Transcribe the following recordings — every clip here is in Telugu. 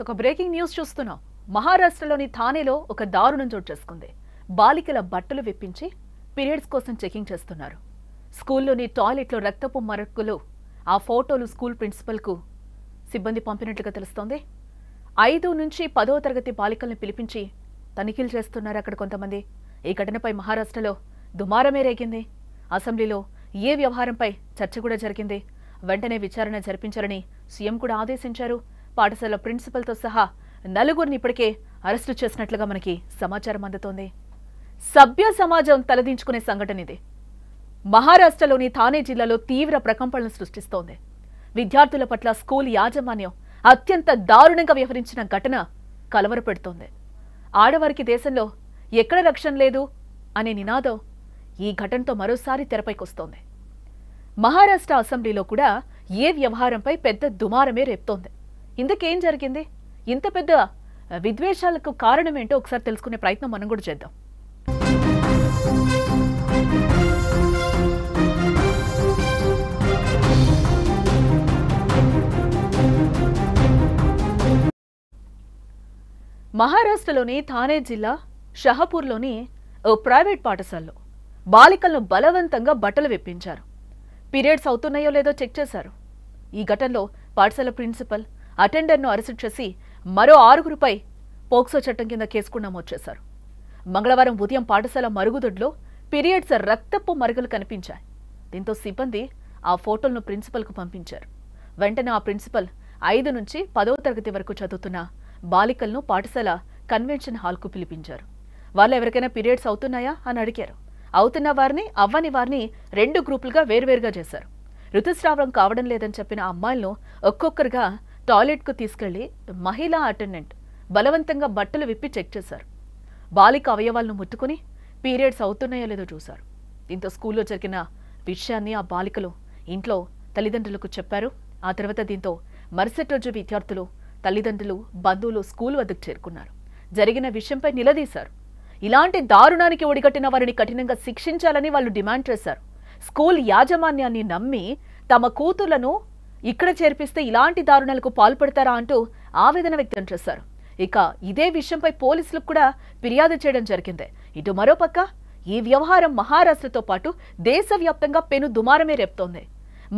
ఒక బ్రేకింగ్ న్యూస్ చూస్తున్నాం. మహారాష్ట్రలోని థానేలో ఒక దారుణం చోటు చేసుకుంది. బాలికల బట్టలు విప్పించి పీరియడ్స్ కోసం చెకింగ్ చేస్తున్నారు. స్కూల్లోని టాయిలెట్లో రక్తపు మరకలు, ఆ ఫోటోలు స్కూల్ ప్రిన్సిపల్కు సిబ్బంది పంపినట్లుగా తెలుస్తోంది. 5 నుంచి 10వ తరగతి బాలికల్ని పిలిపించి తనిఖీలు చేస్తున్నారు అక్కడ కొంతమంది. ఈ ఘటనపై మహారాష్ట్రలో దుమారమే రేగింది. అసెంబ్లీలో ఏ వ్యవహారంపై చర్చ కూడా జరిగింది. వెంటనే విచారణ జరిపించాలని సీఎం కూడా ఆదేశించారు. పాఠశాల ప్రిన్సిపల్తో సహా 4గురిని ఇప్పటికే అరెస్టు చేసినట్లుగా మనకి సమాచారం అందుతోంది. సభ్య సమాజం తలదించుకునే సంఘటన ఇది. మహారాష్ట్రలోని థానే జిల్లాలో తీవ్ర ప్రకంపనలు సృష్టిస్తోంది. విద్యార్థుల పట్ల స్కూల్ యాజమాన్యం అత్యంత దారుణంగా వ్యవహరించిన ఘటన కలవరపెడుతోంది. ఆడవారికి దేశంలో ఎక్కడ రక్షణ లేదు అనే నినాదం ఈ ఘటనతో మరోసారి తెరపైకొస్తోంది. మహారాష్ట్ర అసెంబ్లీలో కూడా ఏ వ్యవహారంపై పెద్ద దుమారమే రేపుతోంది. ఇందుకేం జరిగింది? ఇంత పెద్ద విద్వేషాలకు కారణమేంటో ఒకసారి తెలుసుకునే ప్రయత్నం మనం కూడా చేద్దాం. మహారాష్ట్రలోని థానే జిల్లా షహపూర్లోని ఓ ప్రైవేట్ పాఠశాలలో బాలికలను బలవంతంగా బట్టలు విప్పించారు. పీరియడ్స్ అవుతున్నాయో లేదో చెక్ చేశారు. ఈ ఘటనలో పాఠశాల ప్రిన్సిపల్, అటెండర్ను అరెస్టు చేసి మరో 6గురిపై పోక్సో చట్టం కింద కేసు కూడా నమోదు చేశారు. మంగళవారం ఉదయం పాఠశాల మరుగుదొడ్లో పీరియడ్స్ రక్తపు మరకలు కనిపించాయి. దీంతో సిబ్బంది ఆ ఫోటోలను ప్రిన్సిపల్కు పంపించారు. వెంటనే ఆ ప్రిన్సిపల్ 5 నుంచి 10వ తరగతి వరకు చదువుతున్న బాలికలను పాఠశాల కన్వెన్షన్ హాల్కు పిలిపించారు. వాళ్ళు ఎవరికైనా పీరియడ్స్ అవుతున్నాయా అని అడిగారు. అవుతున్న వారిని, అవ్వని వారిని 2 గ్రూపులుగా వేర్వేరుగా చేశారు. ఋతుస్రావం కావడం లేదని చెప్పిన అమ్మాయిలను ఒక్కొక్కరుగా టాయిలెట్కు తీసుకెళ్లి మహిళా అటెండెంట్ బలవంతంగా బట్టలు విప్పి చెక్ చేశారు. బాలిక అవయవాలను ముట్టుకుని పీరియడ్స్ అవుతున్నాయో లేదో చూశారు. దీంతో స్కూల్లో జరిగిన విషయాన్ని ఆ బాలికలు ఇంట్లో తల్లిదండ్రులకు చెప్పారు. ఆ తర్వాత దీంతో మరుసటి రోజు విద్యార్థులు, తల్లిదండ్రులు, బంధువులు స్కూల్ వద్దకు చేరుకున్నారు. జరిగిన విషయంపై నిలదీశారు. ఇలాంటి దారుణానికి ఒడిగట్టిన వారిని కఠినంగా శిక్షించాలని వాళ్ళు డిమాండ్ చేశారు. స్కూల్ యాజమాన్యాన్ని నమ్మి తమ కూతుళ్లను ఇక్కడ చేర్పిస్తే ఇలాంటి దారుణాలకు పాల్పడతారా అంటూ ఆవేదన వ్యక్తం చేశారు. ఇక ఇదే విషయంపై పోలీసులకు కూడా ఫిర్యాదు చేయడం జరిగింది. ఇటు మరోపక్క ఈ వ్యవహారం మహారాష్ట్రతో పాటు దేశవ్యాప్తంగా పెను దుమారమే రేపుతోంది.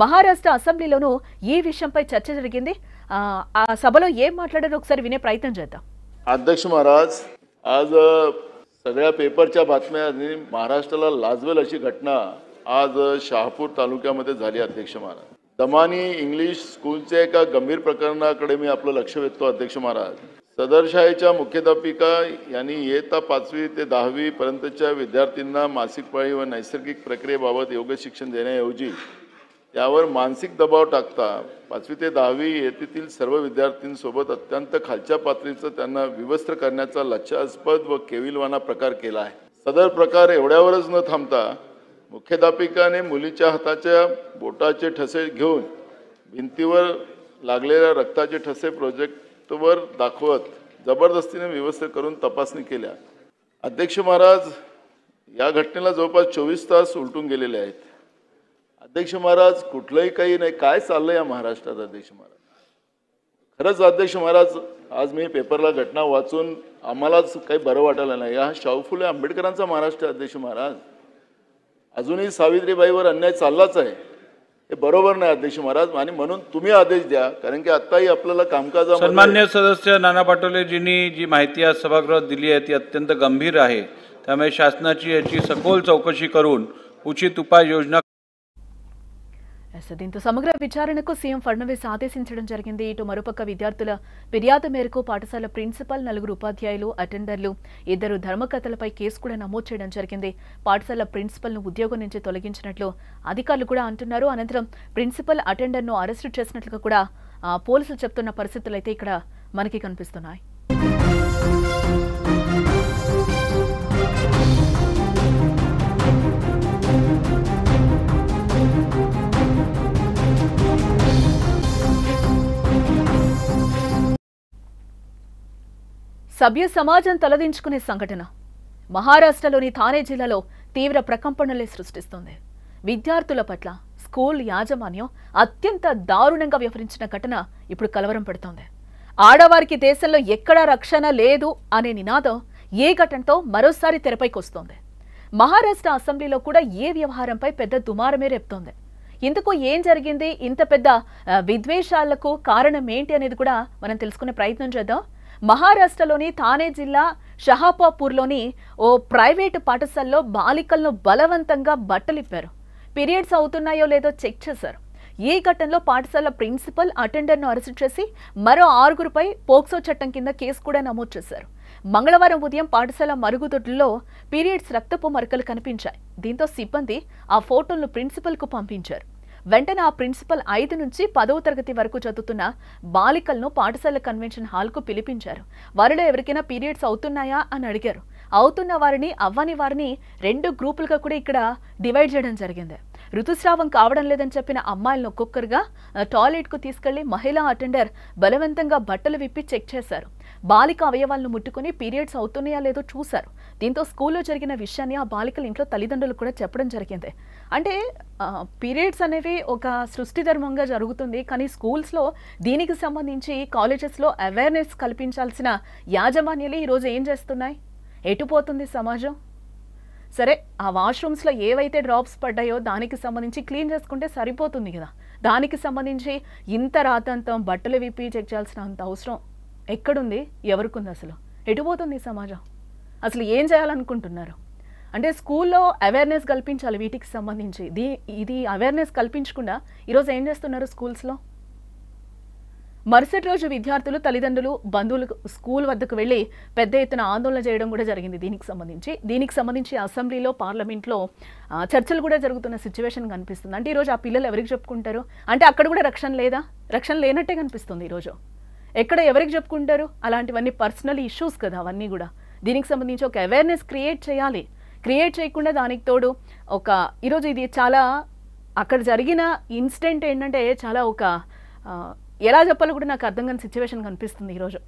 మహారాష్ట్ర అసెంబ్లీలోనూ ఈ విషయంపై చర్చ జరిగింది. ఆ సభలో ఏం మాట్లాడారో ఒకసారి వినే ప్రయత్నం చేద్దాం. अध्यक्ष महाराज, आज सगळ्या पेपरच्या बातम्या महाराष्ट्राला लाजवेल अशी घटना आज शहापूर तालुक्यामध्ये झाली. अध्यक्ष महाराज, दमानी इंग्लिश स्कूलच्या एका गंभीर प्रकरणाकडे मी आपलं लक्ष वेधतो. अध्यक्ष महाराज, सदर शाळेच्या मुख्याध्यापिका यांनी इयत्ता 5वी ते 10वी पर्यंतच्या विद्यार्थ्यांना मासिक पाळी व नैसर्गिक प्रक्रियेबाबत योग्य शिक्षण देण्याऐवजी त्यावर मानसिक दबाव टाकता 5वी ते 10वी येथील सर्व विद्यार्थ्यांसोबत अत्यंत खालच्या पातळीचं त्यांना विवस्त्र करण्याचा लज्जास्पद व केविलवाना प्रकार केला आहे. सदर प्रकार एवढ्यावरच न थांबता मुख्याध्यापिकाने मुलीच्या हाताच्या बोटाचे ठसे घेऊन भिंतीवर लागलेल्या रक्ताचे ठसे प्रोजेक्टवर दाखवत जबरदस्तीने विवस्त्र करून तपासणी केल्या. अध्यक्ष महाराज, या घटनेला जवळपास 24 तास उलटून गेलेले आहेत. अध्यक्ष महाराज, कुठलंही काही नाही, काय चाललंय या महाराष्ट्रात? अध्यक्ष महाराज, खरंच अध्यक्ष महाराज, आज मी पेपरला घटना वाचून आम्हालाच काही बरं वाटायला नाही. हा शाहू फुले आंबेडकरांचा महाराष्ट्र. अध्यक्ष महाराज, अजूनही सावित्रीबाईवर अन्याय चाललाच आहे. हे बरोबर नाही अध्यक्ष महाराज, आणि म्हणून तुम्ही आदेश द्या, कारण की आताही आपल्याला कामकाजामध्ये. सन्मान्य सदस्य नाना पाटोलेजींनी जी माहिती आज सभागृहात दिली आहे ती अत्यंत गंभीर आहे. त्यामुळे शासनाची याची सखोल चौकशी करून उचित उपाययोजना. దీంతో సమగ్ర విచారణకు సీఎం ఫడ్నవీస్ ఆదేశించడం జరిగింది. ఇటు మరోపక్క విద్యార్థుల ఫిర్యాదు మేరకు పాఠశాల ప్రిన్సిపల్, 4 ఉపాధ్యాయులు, అటెండర్లు, 2 ధర్మకర్తలపై కేసు కూడా నమోదు చేయడం జరిగింది. పాఠశాల ప్రిన్సిపల్ను ఉద్యోగం నుంచి తొలగించినట్లు అధికారులు కూడా అంటున్నారు. అనంతరం ప్రిన్సిపల్, అటెండర్ను అరెస్టు చేసినట్లుగా కూడా పోలీసులు చెప్తున్న పరిస్థితులు అయితే ఇక్కడ మనకి కనిపిస్తున్నాయి. సభ్య సమాజం తలదించుకునే సంఘటన మహారాష్ట్రలోని థానే జిల్లాలో తీవ్ర ప్రకంపనలే సృష్టిస్తోంది. విద్యార్థుల పట్ల స్కూల్ యాజమాన్యం అత్యంత దారుణంగా వ్యవహరించిన ఘటన ఇప్పుడు కలవరం పెడుతోంది. ఆడవారికి దేశంలో ఎక్కడా రక్షణ లేదు అనే నినాదం ఏ ఘటనతో మరోసారి తెరపైకి వస్తోంది. మహారాష్ట్ర అసెంబ్లీలో కూడా ఏ వ్యవహారంపై పెద్ద దుమారమే రేపుతోంది. ఇందుకు ఏం జరిగింది, ఇంత పెద్ద విద్వేషాలకు కారణం ఏంటి అనేది కూడా మనం తెలుసుకునే ప్రయత్నం చేద్దాం. మహారాష్ట్రలోని థానే జిల్లా షహాపూర్లోని ఓ ప్రైవేటు పాఠశాలలో బాలికలను బలవంతంగా బట్టలిప్పారు. పీరియడ్స్ అవుతున్నాయో లేదో చెక్ చేశారు. ఈ ఘటనలో పాఠశాల ప్రిన్సిపల్, అటెండర్ను అరెస్టు చేసి మరో 6గురిపై పోక్సో చట్టం కింద కేసు కూడా నమోదు చేశారు. మంగళవారం ఉదయం పాఠశాల మరుగుదొడ్లలో పీరియడ్స్ రక్తపు మరకలు కనిపించాయి. దీంతో సిబ్బంది ఆ ఫోటోలను ప్రిన్సిపల్కు పంపించారు. వెంటనే ఆ ప్రిన్సిపల్ 5 నుంచి 10వ తరగతి వరకు చదువుతున్న బాలికలను పాఠశాల కన్వెన్షన్ హాల్కు పిలిపించారు. వారిలో ఎవరికైనా పీరియడ్స్ అవుతున్నాయా అని అడిగారు. అవుతున్న వారిని, అవ్వని వారిని 2 గ్రూపులుగా కూడా ఇక్కడ డివైడ్ చేయడం జరిగింది. ఋతుస్రావం కావడం లేదని చెప్పిన అమ్మాయిలను ఒక్కొక్కరుగా టాయిలెట్కు తీసుకెళ్లి మహిళా అటెండర్ బలవంతంగా బట్టలు విప్పి చెక్ చేశారు. బాలిక అవయవాలను ముట్టుకుని పీరియడ్స్ అవుతున్నాయా లేదో చూశారు. దీంతో స్కూల్లో జరిగిన విషయాన్ని ఆ బాలికల ఇంట్లో తల్లిదండ్రులు కూడా చెప్పడం జరిగింది. అంటే పీరియడ్స్ అనేవి ఒక సృష్టి ధర్మంగా జరుగుతుంది, కానీ స్కూల్స్లో దీనికి సంబంధించి కాలేజెస్లో అవేర్నెస్ కల్పించాల్సిన యాజమాన్యాలు ఈరోజు ఏం చేస్తున్నాయి? ఎటుపోతుంది సమాజం? సరే, ఆ వాష్రూమ్స్లో ఏవైతే డ్రాప్స్ పడ్డాయో దానికి సంబంధించి క్లీన్ చేసుకుంటే సరిపోతుంది కదా. దానికి సంబంధించి ఇంత రాతంతం బట్టలు విప్పి చెక్ చేయాల్సిన అంత అవసరం ఎక్కడుంది? ఎవరికుంది? అసలు ఎటుపోతుంది సమాజం? అసలు ఏం చేయాలనుకుంటున్నారు? అంటే స్కూల్లో అవేర్నెస్ కల్పించాలి వీటికి సంబంధించి. ఇది అవేర్నెస్ కల్పించకుండా ఈరోజు ఏం చేస్తున్నారు స్కూల్స్లో? మరుసటి రోజు విద్యార్థులు, తల్లిదండ్రులు, బంధువులు స్కూల్ వద్దకు వెళ్లి పెద్ద ఎత్తున ఆందోళన చేయడం కూడా జరిగింది. దీనికి సంబంధించి అసెంబ్లీలో, పార్లమెంట్లో చర్చలు కూడా జరుగుతున్న సిచ్యువేషన్ కనిపిస్తుంది. అంటే ఈరోజు ఆ పిల్లలు ఎవరికి చెప్పుకుంటారు? అంటే అక్కడ కూడా రక్షణ లేదా? రక్షణ లేనట్టే కనిపిస్తుంది ఈరోజు. ఎక్కడ ఎవరికి చెప్పుకుంటారు? అలాంటివన్నీ పర్సనల్ ఇష్యూస్ కదా అవన్నీ కూడా. దీనికి సంబంధించి ఒక అవేర్నెస్ క్రియేట్ చేయాలి. క్రియేట్ చేయకుండా దానికి తోడు ఈరోజు ఇది చాలా అక్కడ జరిగిన ఇన్సిడెంట్ ఏంటంటే చాలా ఎలా చెప్పాలో కూడా నాకు అర్థం కాని సిచ్యువేషన్ కనిపిస్తుంది ఈరోజు.